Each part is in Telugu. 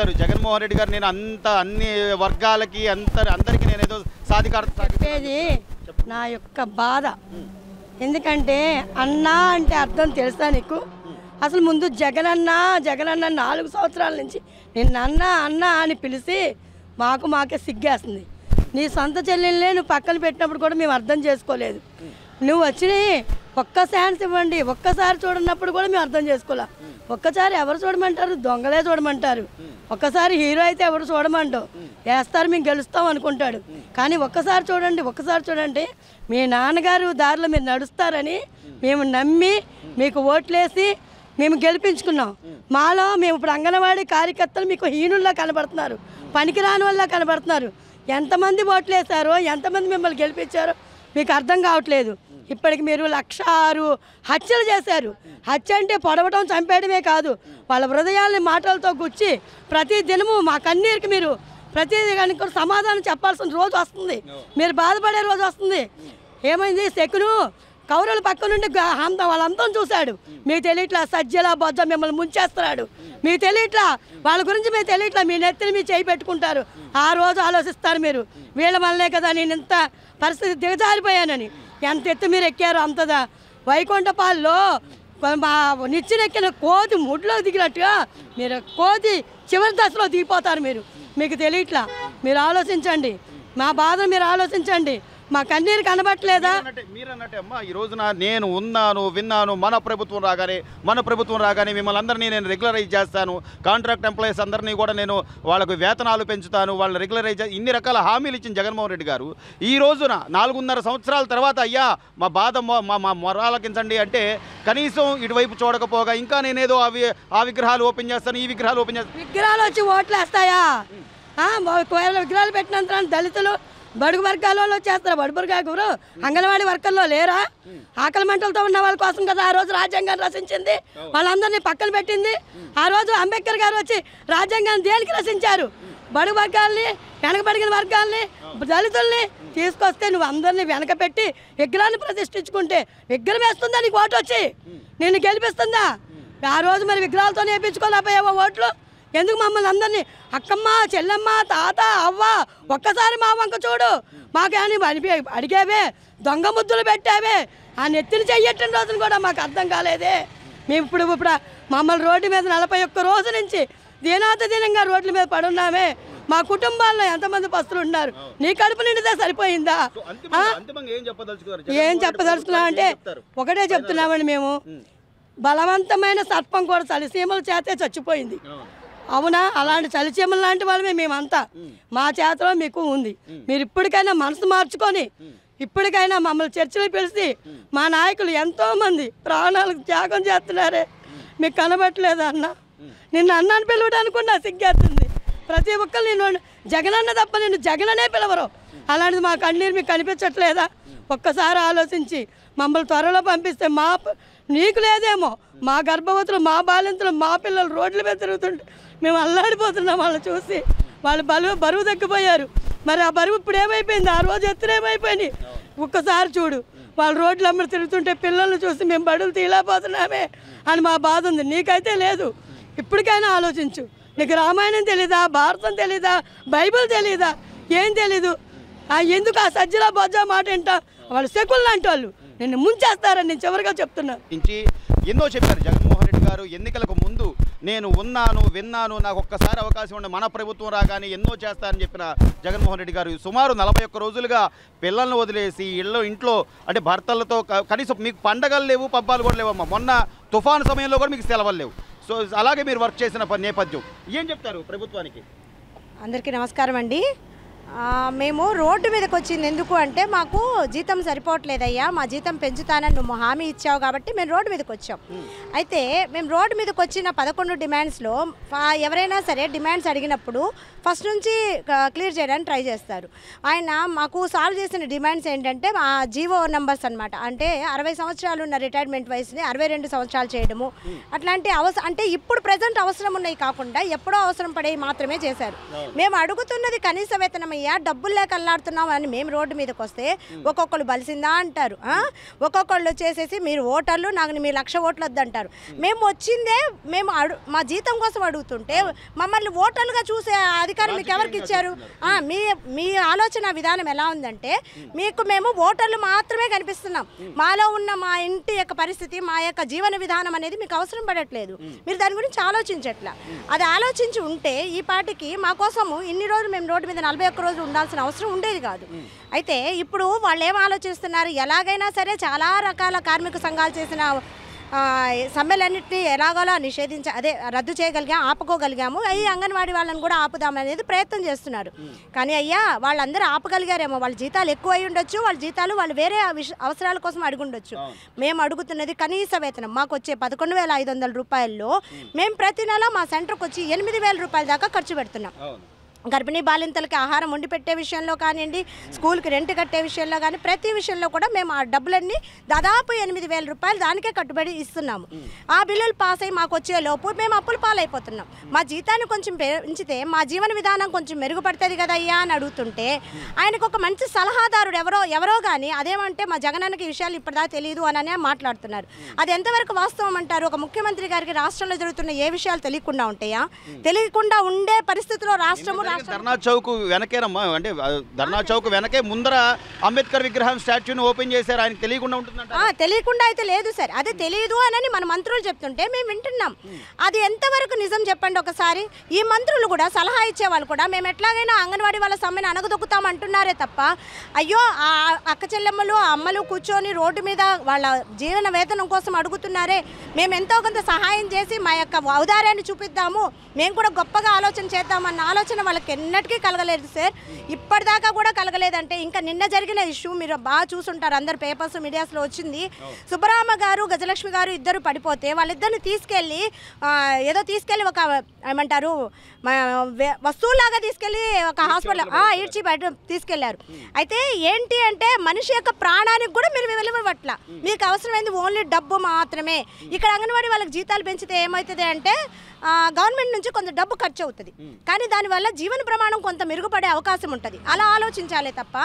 చెప్తారు జగన్మోహన్ రెడ్డి గారు నేను అన్ని వర్గాలకి అందరికీ నేనేదో సాధికారత చెప్పేది నా యొక్క బాధ. ఎందుకంటే అన్నా అంటే అర్థం తెలుసా నీకు? అసలు ముందు జగనన్న 4 సంవత్సరాల నుంచి నిన్ను అన్నా అని పిలిచి మాకే సిగ్గేస్తుంది. నీ సొంత చెల్లెళ్ళే నువ్వు పక్కన పెట్టినప్పుడు కూడా మేము అర్థం చేసుకోలేదు. నువ్వు వచ్చి ఒక్క ఛాన్స్ ఇవ్వండి, ఒక్కసారి చూడనప్పుడు కూడా మేము అర్థం చేసుకోలే. ఒక్కసారి ఎవరు చూడమంటారు? దొంగలే చూడమంటారు. ఒక్కసారి హీరో అయితే ఎవరు చూడమంటావు, వేస్తారు మేము గెలుస్తాం అనుకుంటాడు. కానీ ఒక్కసారి చూడండి మీ నాన్నగారు దారిలో మీరు నడుస్తారని మేము నమ్మి మీకు ఓట్లేసి మేము గెలిపించుకున్నాం. మాలో మేము ఇప్పుడు అంగన్వాడీ కార్యకర్తలు మీకు హీనుల్లా కనబడుతున్నారు, పనికిరాని వల్ల కనబడుతున్నారు. ఎంతమంది ఓట్లు వేశారో, ఎంతమంది మిమ్మల్ని గెలిపించారో మీకు అర్థం కావట్లేదు. ఇప్పటికి మీరు 106 హత్యలు చేశారు. హత్య అంటే పొడవటం చంపేయడమే కాదు, వాళ్ళ హృదయాల్ని మాటలతో గుచ్చి ప్రతి దినము మా కన్నీరుకి మీరు ప్రతి దానికి సమాధానం చెప్పాల్సిన రోజు వస్తుంది. మీరు బాధపడే రోజు వస్తుంది. ఏమైంది? శకును కౌరవుల పక్క నుండి వాళ్ళంతా చూశాడు. మీకు తెలియట్లా సజ్జల బొజ్జ మిమ్మల్ని ముంచేస్తున్నాడు. మీకు తెలియట్లా, వాళ్ళ గురించి మీకు తెలియట్లా. మీ నెత్తిని మీరు చేయి పెట్టుకుంటారు. ఆ రోజు ఆలోచిస్తారు మీరు, వీళ్ళ వల్లనే కదా నేను ఇంత పరిస్థితి దిగజారిపోయానని. ఎంత ఎత్తు మీరు ఎక్కారు అంతదా. వైకుంఠపాల్లో నిచ్చినెక్కిన కోతి ముడ్లో దిగినట్టుగా మీరు కోతి చివరి దశలో దిగిపోతారు. మీకు తెలియట్లా. మీరు ఆలోచించండి, మా బాధను మీరు ఆలోచించండి. మా కన్నీరు కనబట్టలేదా? మీరన్నట్టే అమ్మా, ఈ రోజున నేను విన్నాను మన ప్రభుత్వం రాగానే మిమ్మల్ని అందరినీ నేను రెగ్యులరైజ్ చేస్తాను, కాంట్రాక్ట్ ఎంప్లాయీస్ అందరినీ కూడా నేను వాళ్ళకు వేతనాలు పెంచుతాను, వాళ్ళని రెగ్యులరైజ్ ఇన్ని రకాల హామీలు ఇచ్చిన జగన్మోహన్ రెడ్డి గారు ఈ రోజున 4.5 సంవత్సరాల తర్వాత అయ్యా మా బాధ మా మొరాలకించండి అంటే కనీసం ఇటువైపు చూడకపోగా ఇంకా నేనేదో ఆ విగ్రహాలు ఓపెన్ చేస్తాను, ఈ విగ్రహాలు ఓపెన్ చేస్తాను. విగ్రహాలు వచ్చి ఓట్లు వేస్తాయా? విగ్రహాలు పెట్టినంత దళితులు బడుగు వర్గాల వాళ్ళు వచ్చేస్తారు. బడుగు వర్గాలు అంగన్వాడీ వర్కర్లో లేరా? ఆకలి మంటలతో ఉన్న వాళ్ళ కోసం కదా ఆ రోజు రాజ్యాంగాన్ని రచించింది, వాళ్ళందరినీ పక్కన పెట్టింది. ఆ రోజు అంబేద్కర్ గారు వచ్చి రాజ్యాంగాన్ని దేనికి రచించారు? బడుగు వర్గాల్ని, వెనకబడిన వర్గాల్ని, దళితుల్ని తీసుకొస్తే నువ్వు అందరినీ వెనక పెట్టి విగ్రహాన్ని ప్రతిష్ఠించుకుంటే విగ్రహం వేస్తుందా నీకు ఓటు వచ్చి? నిన్ను గెలిపిస్తుందా? ఆ రోజు మరి విగ్రహాలతో వేయించుకోలేకపోయావో ఓట్లు? ఎందుకు మమ్మల్ని అందరినీ అక్కమ్మ, చెల్లమ్మ, తాత, అవ్వ ఒక్కసారి మా వంక చూడు మాకేమని అడిగేవే, దొంగ ముద్దులు పెట్టావే, ఆ నెత్తిని చెయ్యట్టిన రోజులు కూడా మాకు అర్థం కాలేదే. మేము ఇప్పుడు మమ్మల్ని రోడ్డు మీద 41 రోజు నుంచి దీనంగా రోడ్ల మీద పడున్నామే. మా కుటుంబాల్లో ఎంతమంది పస్తులు ఉన్నారు? నీ కడుపు నిండితే సరిపోయిందా? ఏం చెప్పదలుచుకున్నా అంటే ఒకటే చెప్తున్నామండి, మేము బలవంతమైన సర్పం కూడా చలిసీమల చేతే చచ్చిపోయింది. అవునా? అలాంటి చలిచీమల లాంటి వాళ్ళమే మేమంతా. మా చేతిలో మీకు ఉంది. మీరు ఇప్పటికైనా మనసు మార్చుకొని ఇప్పటికైనా మమ్మల్ని చర్చలు పిలిచి మా నాయకులు ఎంతోమంది ప్రాణాలకు త్యాగం చేస్తున్నారే, మీకు కనబట్టలేదు అన్న. నిన్ను అన్నాన్ని పిలవడానికి కూడా సిగ్గేస్తుంది. ప్రతి ఒక్కరు నేను జగనన్న తప్ప నిన్ను జగననే పిలవరు. అలాంటిది మా కన్నీరు మీకు కనిపించట్లేదా? ఒక్కసారి ఆలోచించి మమ్మల్ని త్వరలో పంపిస్తే నీకు లేదేమో, మా గర్భవతులు, మా బాలింతలు, మా పిల్లలు రోడ్ల మీద తిరుగుతుంటే మేము అల్లాడిపోతున్నాం. వాళ్ళు చూసి వాళ్ళు బరువు తగ్గిపోయారు. మరి ఆ బరువు ఇప్పుడు ఏమైపోయింది? ఆ రోజు ఎత్తునేమైపోయింది? ఒక్కసారి చూడు, వాళ్ళు రోడ్లు అమ్మడి తిరుగుతుంటే పిల్లల్ని చూసి మేము బడులు తీయలేకపోతున్నామే అని మా బాధ ఉంది. నీకైతే లేదు. ఇప్పటికైనా ఆలోచించు. నీకు రామాయణం తెలీదా? భారతం తెలీదా? బైబిల్ తెలీదా? ఏం తెలీదు? ఎందుకు ఆ సజ్జల బొజ్జ మాట ఏంట? వాళ్ళు శకులు లాంటి వాళ్ళు నిన్ను ముంచేస్తారని నేను చివరిగా చెప్తున్నా. ఎన్నో చెప్పారు జగన్మోహన్ రెడ్డి గారు ఎన్నికలకు ముందు, నేను విన్నాను, నాకు ఒక్కసారి అవకాశం ఉండే మన ప్రభుత్వం రాగానే ఎన్నో చేస్తారని చెప్పిన జగన్మోహన్ రెడ్డి గారు సుమారు 41 రోజులుగా పిల్లల్ని వదిలేసి ఇంట్లో అంటే భర్తలతో కనీసం మీకు పండగలు లేవు, పబ్బాలు కూడా లేవమ్మా. మొన్న తుఫాను సమయంలో కూడా మీకు సెలవులు లేవు. సో అలాగే మీరు వర్క్ చేసిన నేపథ్యం ఏం చెప్తారు ప్రభుత్వానికి? అందరికీ నమస్కారం అండి. మేము రోడ్డు మీదకి వచ్చింది ఎందుకు అంటే మాకు జీతం సరిపోవట్లేదయ్యా, మా జీతం పెంచుతానని నువ్వు హామీ ఇచ్చావు కాబట్టి మేము రోడ్డు మీదకి వచ్చాం. అయితే మేము రోడ్డు మీదకి వచ్చిన 11 డిమాండ్స్లో ఎవరైనా సరే డిమాండ్స్ అడిగినప్పుడు ఫస్ట్ నుంచి క్లియర్ చేయడానికి ట్రై చేస్తారు. ఆయన మాకు సాల్వ్ చేసిన డిమాండ్స్ ఏంటంటే మా జీవో నెంబర్స్ అనమాట. అంటే 60 సంవత్సరాలు ఉన్న రిటైర్మెంట్ వయసుని 62 సంవత్సరాలు చేయడము, అట్లాంటి అంటే ఇప్పుడు ప్రజెంట్ అవసరం ఉన్నాయి కాకుండా ఎప్పుడో అవసరం పడేవి మాత్రమే చేశారు. మేము అడుగుతున్నది కనీస వేతనం అయ్యా, డబ్బులు లేక అల్లాడుతున్నాం అని మేము రోడ్డు మీదకి వస్తే ఒక్కొక్కళ్ళు బలిసిందా అంటారు, ఒక్కొక్కళ్ళు వచ్చేసేసి మీరు ఓటర్లు నాకు మీ 1,00,000 ఓట్లు వద్దంటారు. మేము వచ్చిందే మా జీతం కోసం అడుగుతుంటే మమ్మల్ని ఓటర్లుగా చూసే అధికారం మీకు ఎవరికి ఇచ్చారు? మీ ఆలోచన విధానం ఎలా ఉందంటే మేము ఓటర్లు మాత్రమే కనిపిస్తున్నాం. మాలో ఉన్న మా ఇంటి యొక్క పరిస్థితి, మా యొక్క జీవన విధానం అనేది మీకు అవసరం పడట్లేదు. మీరు దాని గురించి ఆలోచించట్లా. అది ఆలోచించి ఉంటే ఈ పాటికి మా కోసము ఇన్ని రోజులు మేము రోడ్డు మీద 41 రోజులు ఉండాల్సిన అవసరం ఉండేది కాదు. అయితే ఇప్పుడు వాళ్ళు ఏం ఆలోచిస్తున్నారు, ఎలాగైనా సరే చాలా రకాల కార్మిక సంఘాలు చేసిన సమ్మెలన్నింటినీ ఎలాగోలా రద్దు ఆపుకోగలిగాము. అయ్యి అంగన్వాడీ వాళ్ళని కూడా ఆపుదామనేది ప్రయత్నం చేస్తున్నారు. కానీ అయ్యా వాళ్ళందరూ ఆపగలిగారేమో, వాళ్ళ జీతాలు ఎక్కువ అయి ఉండొచ్చు, వాళ్ళ జీతాలు వాళ్ళు వేరే అవసరాల కోసం అడుగుండొచ్చు. మేము అడుగుతున్నది కనీస వేతనం. మాకు వచ్చే 11,500 రూపాయల్లో మేము ప్రతి నెల మా సెంటర్కి వచ్చి 8,000 రూపాయల దాకా ఖర్చు పెడుతున్నాం. గర్భిణీ బాలింతలకి ఆహారం వండి పెట్టే విషయంలో కానివ్వండి, స్కూల్కి రెంట్ కట్టే విషయంలో కానీ ప్రతి విషయంలో కూడా మేము ఆ డబ్బులన్నీ దాదాపు 8,000 రూపాయలు దానికే కట్టుబడి ఇస్తున్నాము. ఆ బిల్లులు పాస్ అయ్యి మాకు వచ్చే లోపు మేము అప్పుల పాలైపోతున్నాం. మా జీతాన్ని కొంచెం పెంచితే మా జీవన విధానం కొంచెం మెరుగుపడుతుంది కదయ్యా అని అడుగుతుంటే ఆయనకు ఒక మంచి సలహాదారుడు ఎవరో కానీ అదేమంటే మా జగనన్నకి ఈ విషయాలు ఇప్పటిదాకా తెలియదు అని మాట్లాడుతున్నారు. అది ఎంతవరకు వాస్తవం అంటారు? ఒక ముఖ్యమంత్రి గారికి రాష్ట్రంలో జరుగుతున్న ఏ విషయాలు తెలియకుండా ఉంటాయా? తెలియకుండా ఉండే పరిస్థితిలో రాష్ట్రము ధర్నా చౌక్ వెనకేనమ్మా, అంటే ధర్నా చౌక్ వెనకే ముందర అంబేద్కర్ విగ్రహం స్టాచ్యూని ఓపెన్ చేశారు. ఆయన తెలియకుండా ఉంటుందంట. తెలియకుండా అయితే లేదు సార్, అదే తెలియదు అని మన మంత్రులు చెప్తుంటే మేము వింటున్నాం. అది ఎంతవరకు నిజం చెప్పండి ఒకసారి. ఈ మంత్రులు కూడా సలహా ఇచ్చేవాళ్ళు కూడా మేము ఎట్లాగైనా అంగన్వాడీ వాళ్ళ సమ్మెను అణగదొక్కుతాం అంటున్నారే తప్ప, అయ్యో ఆ అక్క చెల్లెమ్మలు అమ్మలు కూర్చొని రోడ్డు మీద వాళ్ళ జీవన వేతనం కోసం అడుగుతున్నారే, మేము ఎంతో కొంత సహాయం చేసి మా యొక్క ఔదార్యాన్ని చూపిద్దాము, మేము కూడా గొప్పగా ఆలోచన చేద్దామన్న ఆలోచన వాళ్ళకి ఎన్నటికీ కలగలేదు సార్. ఇప్పటిదాకా కూడా కలగలేదంటే ఇంకా నిన్న జరిగిన ఇష్యూ మీరు బాగా చూసుంటారు, అందరు పేపర్స్ మీడియాస్లో వచ్చింది. సుబ్బరామ గారు గజలక్ష్మి గారు ఇద్దరు పడిపోతే వాళ్ళిద్దరిని తీసుకెళ్ళి ఒక ఏమంటారు వస్తువులాగా తీసుకెళ్ళి ఒక హాస్పిటల్ ఈడ్చి బయట తీసుకెళ్లారు. అయితే ఏంటి అంటే మనిషి యొక్క ప్రాణానికి కూడా మీరు విలువట్ల, మీకు అవసరమైంది ఓన్లీ డబ్బు మాత్రమే. ఇక్కడ అంగన్వాడీ వాళ్ళకి జీతాలు పెంచితే ఏమవుతుంది అంటే గవర్నమెంట్ నుంచి కొంత డబ్బు ఖర్చు అవుతుంది, కానీ దానివల్ల జీవన ప్రమాణం కొంత మెరుగుపడే అవకాశం ఉంటుంది. అలా ఆలోచించాలి తప్ప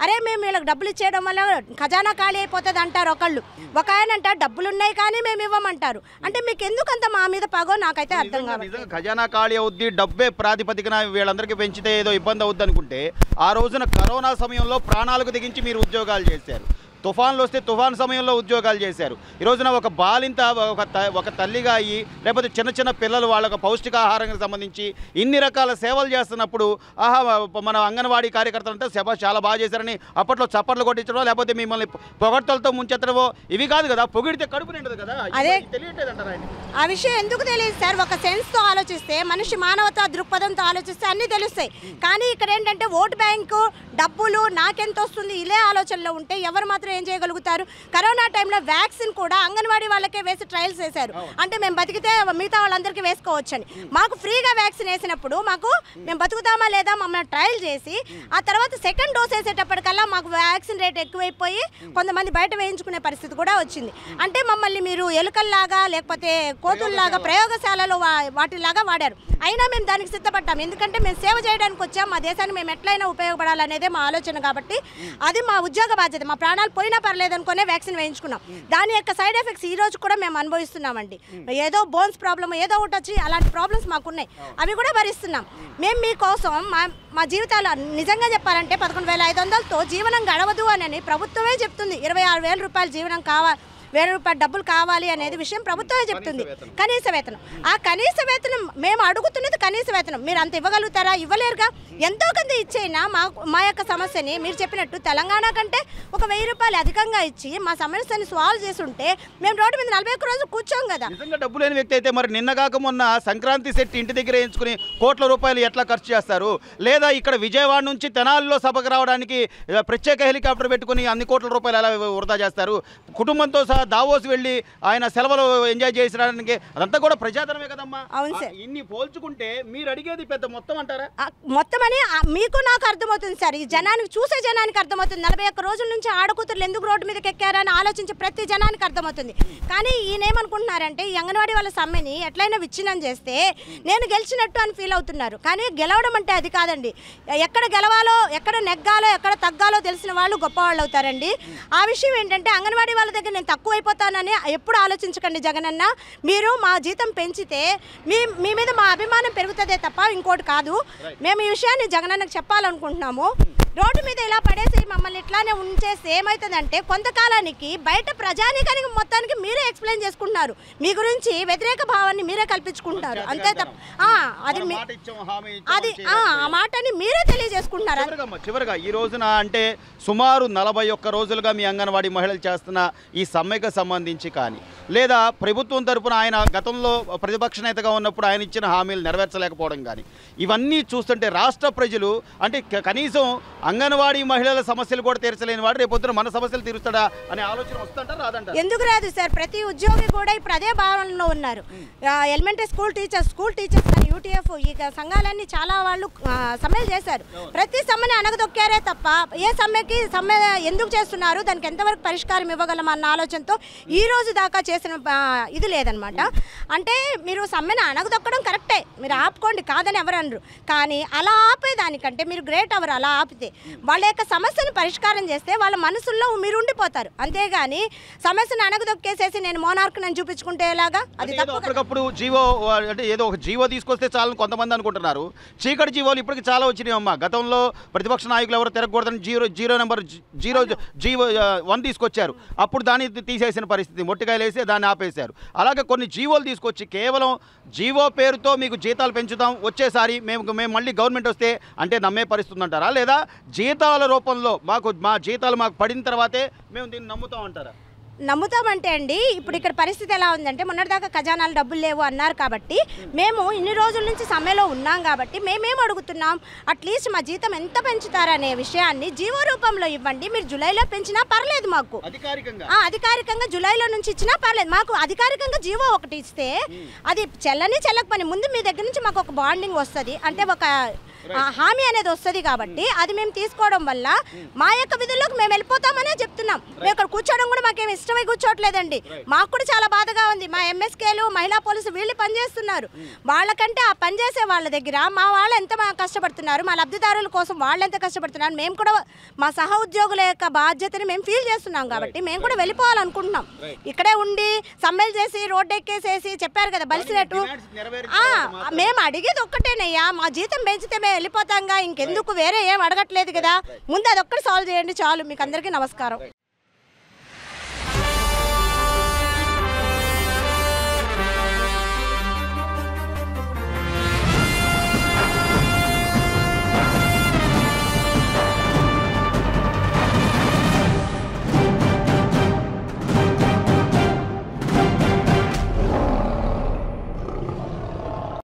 అరే మేము వీళ్ళకి డబ్బులు ఇచ్చేయడం వల్ల ఖజానా ఖాళీ అయిపోతుంది అంటారు ఒకళ్ళు. ఒక ఆయన అంటారు డబ్బులు ఉన్నాయి కానీ మేము ఇవ్వమంటారు. అంటే మీకు ఎందుకంత మా మీద పగో నాకైతే అర్థం కాదు. ఖజానా ఖాళీ అవుద్ది, డబ్బే ప్రాతిపదికన వీళ్ళందరికీ పెంచితే ఏదో ఇబ్బంది అవుద్ది అనుకుంటే ఆ రోజున కరోనా సమయంలో ప్రాణాలకు తెగించి మీరు ఉద్యోగాలు చేశారు. తుఫాన్లు వస్తే తుఫాన్ సమయంలో ఉద్యోగాలు చేశారు. ఈ రోజున ఒక బాలింత ఒక తల్లిగా అయ్యి లేకపోతే చిన్న పిల్లలు వాళ్ళకు పౌష్టికాహారానికి సంబంధించి ఇన్ని రకాల సేవలు చేస్తున్నప్పుడు మన అంగన్వాడీ కార్యకర్తలంటే సేవ చాలా బాగా చేశారని అప్పట్లో చప్పట్లు కొట్టించడో లేకపోతే మిమ్మల్ని పొగడ్తలతో ముంచెత్తడమో ఇవి కాదు కదా, పొగిడితే కడుపు నిండదు కదా. అదే తెలియట్లేదంటారా? ఆ విషయం ఎందుకు తెలియదు సార్. ఒక సెన్స్తో ఆలోచిస్తే, మనిషి మానవతా దృక్పథంతో ఆలోచిస్తే అన్నీ తెలుస్తాయి. కానీ ఇక్కడ ఏంటంటే ఓటు బ్యాంకు, డబ్బులు, నాకెంత వస్తుంది ఇదే ఆలోచనలో ఉంటే ఎవరు మాత్రం ఏం చేయగలుగుతారు? కరోనా టైంలో వ్యాక్సిన్ కూడా అంగన్వాడీ వాళ్ళకే వేసి ట్రయల్స్ వేశారు. అంటే మేము బతికితే మిగతా వాళ్ళందరికీ వేసుకోవచ్చని. మాకు ఫ్రీగా వ్యాక్సిన్ వేసినప్పుడు మేము బతుకుతామా లేదా మమ్మల్ని ట్రయల్ చేసి ఆ తర్వాత సెకండ్ డోస్ వేసేటప్పటికల్లా మాకు వ్యాక్సిన్ రేట్ ఎక్కువైపోయి కొంతమంది బయట వేయించుకునే పరిస్థితి కూడా వచ్చింది. అంటే మమ్మల్ని మీరు ఎలుకల్లాగా లేకపోతే కోతుల్లాగా ప్రయోగశాలలో వాటిలాగా వాడారు. అయినా మేము దానికి సిద్ధపడ్డాం. ఎందుకంటే మేము సేవ చేయడానికి వచ్చాం, మా దేశానికి మేము ఎట్లయినా ఉపయోగపడాలనేదే మా ఆలోచన. కాబట్టి అది మా ఉద్యోగ బాధ్యత. మా ప్రాణాలు పోయినా పర్లేదు అనుకునే వ్యాక్సిన్ వేయించుకున్నాం. దాని యొక్క సైడ్ ఎఫెక్ట్స్ ఈ రోజు కూడా మేము అనుభవిస్తున్నామండి. ఏదో బోన్స్ ప్రాబ్లమ్ ఏదో ఒకటి వచ్చి అలాంటి ప్రాబ్లమ్స్ మాకున్నాయి, అవి కూడా భరిస్తున్నాం. మేము మీకోసం మా జీవితాలు నిజంగా చెప్పాలంటే 11,500తో జీవనం గడవదు అని ప్రభుత్వమే చెప్తుంది. 26,000 రూపాయలు జీవనం కావాలి, 1,000 రూపాయల డబ్బులు కావాలి అనేది విషయం ప్రభుత్వమే చెప్తుంది. కనీస వేతనం, ఆ కనీస వేతనం మేము అడుగుతున్నది కనీస వేతనం. మీరు అంత ఇవ్వగలుగుతారా? ఇవ్వలేరుగా. ఎంతో కొంత ఇచ్చైనా మా యొక్క సమస్యని మీరు చెప్పినట్టు తెలంగాణ కంటే ఒక 1,000 రూపాయలు అధికంగా ఇచ్చి మా సమస్యని సాల్వ్ చేసి ఉంటే మేము రోడ్డు మీద 41 రోజులు కూర్చోం కదా. నిజంగా డబ్బు లేని వ్యక్తి అయితే మరి నిన్నగాక మొన్న సంక్రాంతి సెట్ ఇంటి దగ్గర వేయించుకుని కోట్ల రూపాయలు ఎట్లా ఖర్చు చేస్తారు? లేదా ఇక్కడ విజయవాడ నుంచి తెనాలిలో సభకు రావడానికి ప్రత్యేక హెలికాప్టర్ పెట్టుకుని అన్ని కోట్ల రూపాయలు ఎలా వృధా చేస్తారు? కుటుంబంతో సహా దావోస్ వెళ్ళి ఆయన సెలవులు ఎంజాయ్ చేసడానికి అదంతా కూడా ప్రజాధనమే కదమ్మా. అవును సార్. ఇన్ని పోల్చుకుంటే మీరు అడిగేది పెద్ద మొత్తం అంటారా? మొత్తం అని మీకు నాకు అర్థమవుతుంది సార్. ఈ జనానికి, చూసే జనానికి అర్థమవుతుంది. 41 రోజుల నుంచి ఆడకూతురు ఎందుకు రోడ్డు మీదకి ఎక్కారని ఆలోచించే ప్రతి జనానికి అర్థమవుతుంది. కానీ ఈయన ఏమనుకుంటున్నారంటే ఈ అంగన్వాడీ వాళ్ళ సమ్మెని ఎట్లయినా విచ్ఛిన్నం చేస్తే నేను గెలిచినట్టు అని ఫీల్ అవుతున్నారు. కానీ గెలవడం అంటే అది కాదండి. ఎక్కడ గెలవాలో, ఎక్కడ నెగ్గాలో, ఎక్కడ తగ్గాలో తెలిసిన వాళ్ళు గొప్పవాళ్ళు అవుతారండి. ఆ విషయం ఏంటంటే అంగన్వాడీ వాళ్ళ దగ్గర నేను తక్కువైపోతానని ఎప్పుడు ఆలోచించకండి జగనన్న. మీరు మా జీతం పెంచితే మీ మీద మా అభిమానం పెరుగుతుందే తప్ప ఇంకోటి కాదు. మేము ఈ విషయాన్ని జగనన్నకు చెప్పాలనుకుంటున్నాము. రోడ్డు మీద ఇలా పడేసి మమ్మల్ని ఇట్లానే ఉంచేస్తే ఏమవుతుందంటే కొంతకాలానికి బయట ప్రజానీకానికి మొత్తానికి మీరే ఎక్స్ప్లెయిన్ చేసుకుంటున్నారు. మీ గురించి వ్యతిరేక భావాన్ని మీరే కల్పించుకుంటున్నారు. అంతే తప్ప అది ఆ మాటని మీరే తెలియజేసుకుంటున్నారు. చివరిగా ఈ రోజున అంటే సుమారు 41 రోజులుగా మీ అంగన్వాడీ మహిళలు చేస్తున్న ఈ సమ్మెకు సంబంధించి కానీ, లేదా ప్రభుత్వం తరపున ఆయన గతంలో ప్రతిపక్ష నేతగా ఉన్నప్పుడు ఆయన ఇచ్చిన హామీలు నెరవేర్చలేకపోవడం కానీ, ఇవన్నీ చూస్తుంటే రాష్ట్ర ప్రజలు అంటే కనీసం అంగన్వాడీ మహిళల సమస్యలు కూడా తీర్చలేని వాడు రేపొద్దున మన సమస్యలు తీరుస్తాడా అనే ఆలోచన వస్తుంటారా రాదంటారా? ఎందుకు రాదు సార్. ప్రతి ఉద్యోగి కూడా ఇప్పుడు అదే భావనలో ఉన్నారు. ఎలిమెంటరీ స్కూల్ టీచర్స్ కానీ యూటీఎఫ్ ఈ సంఘాలన్నీ చాలా వాళ్ళు సమ్మెలు చేశారు. ప్రతి సమ్మెని అణగదొక్కారే తప్ప సమ్మె ఎందుకు చేస్తున్నారు, దానికి ఎంతవరకు పరిష్కారం ఇవ్వగలం అన్న ఆలోచనతో ఈ రోజు దాకా చేసిన ఇది లేదనమాట. అంటే మీరు సమ్మెను అణగదొక్కడం కరెక్టే, మీరు ఆపుకోండి, కాదని ఎవరు అనరు. కానీ అలా ఆపేదానికంటే మీరు గ్రేట్ అవర్. అలా ఆపితే వాళ్ళ యొక్క సమస్యను పరిష్కారం చేస్తే వాళ్ళ మనసుల్లో మీరు ఉండిపోతారు. అంతేగాని సమస్యను అణగదొక్కేసేసి నేను మోనార్క్ నన్ను చూపించుకుంటే ఎలాగా? అది అప్పటికప్పుడు జీవో అంటే ఏదో ఒక జీవో తీసుకొస్తే చాలని కొంతమంది అనుకుంటున్నారు. చీకటి జీవోలు ఇప్పటికి చాలా వచ్చినాయి అమ్మా. గతంలో ప్రతిపక్ష నాయకులు ఎవరు తిరగకూడదని జీరో నెంబర్ జీవో 1 తీసుకొచ్చారు. అప్పుడు దాన్ని తీసేసిన పరిస్థితి, మొట్టికాయలు వేసి దాన్ని ఆపేశారు. అలాగే కొన్ని జీవోలు తీసుకొచ్చి కేవలం జీవో పేరుతో మీకు జీతాలు పెంచుతాం, వచ్చేసారి మేము మళ్ళీ గవర్నమెంట్ వస్తే అంటే నమ్మే పరిస్థితి అంటారా? లేదా జీతాల రూపంలో మా జీతాలు మాకు పడిన తర్వాతే మేము దీన్ని నమ్ముతాం అంటారా? నమ్ముతామంటే అండి, ఇప్పుడు ఇక్కడ పరిస్థితి ఎలా ఉందంటే మొన్నటిదాకా ఖజానాలు డబ్బులు లేవు అన్నారు కాబట్టి మేము ఇన్ని రోజుల నుంచి సమ్మెలో ఉన్నాం కాబట్టి మేమేం అడుగుతున్నాం, అట్లీస్ట్ మా జీతం ఎంత పెంచుతారనే విషయాన్ని జీవో రూపంలో ఇవ్వండి. మీరు జూలైలో పెంచినా పర్లేదు, మాకు అధికారికంగా జూలైలో నుంచి ఇచ్చినా పర్లేదు. మాకు అధికారికంగా జీవో ఒకటి ఇస్తే అది చెల్లకపోని ముందు మీ దగ్గర నుంచి మాకు ఒక బాండింగ్ వస్తుంది, అంటే ఒక హామీ అనేది వస్తుంది. కాబట్టి అది మేము తీసుకోవడం వల్ల మా యొక్క విధుల్లోకి మేము వెళ్ళిపోతామనే చెప్తున్నాం. మేము ఇక్కడ కూర్చోవడం కూడా మాకేమి ఇష్టమై కూర్చోవట్లేదండి. మాకు కూడా చాలా బాధగా ఉంది. మా ఎంఎస్కేలు, మహిళా పోలీసు వీళ్ళు పనిచేస్తున్నారు. వాళ్ళకంటే ఆ పనిచేసే వాళ్ళ దగ్గర మా వాళ్ళు ఎంత కష్టపడుతున్నారు, మా లబ్ధిదారుల కోసం వాళ్ళు ఎంత కష్టపడుతున్నారు, మేము కూడా మా సహ ఉద్యోగుల యొక్క బాధ్యతని మేము ఫీల్ చేస్తున్నాం. కాబట్టి మేము కూడా వెళ్ళిపోవాలనుకుంటున్నాం. ఇక్కడే ఉండి సమ్మెలు చేసి రోడ్డు ఎక్కేసేసి చెప్పారు కదా బలిసినట్టు. మేము అడిగేది ఒక్కటేనయ్యా, మా జీతం పెంచితే మేము వెళ్ళిపోతాంగా, ఇంకెందుకు వేరే ఏం అడగట్లేదు కదా. ముందు అదొక్కటి సాల్వ్ చేయండి చాలు. మీకు అందరికీ నమస్కారం.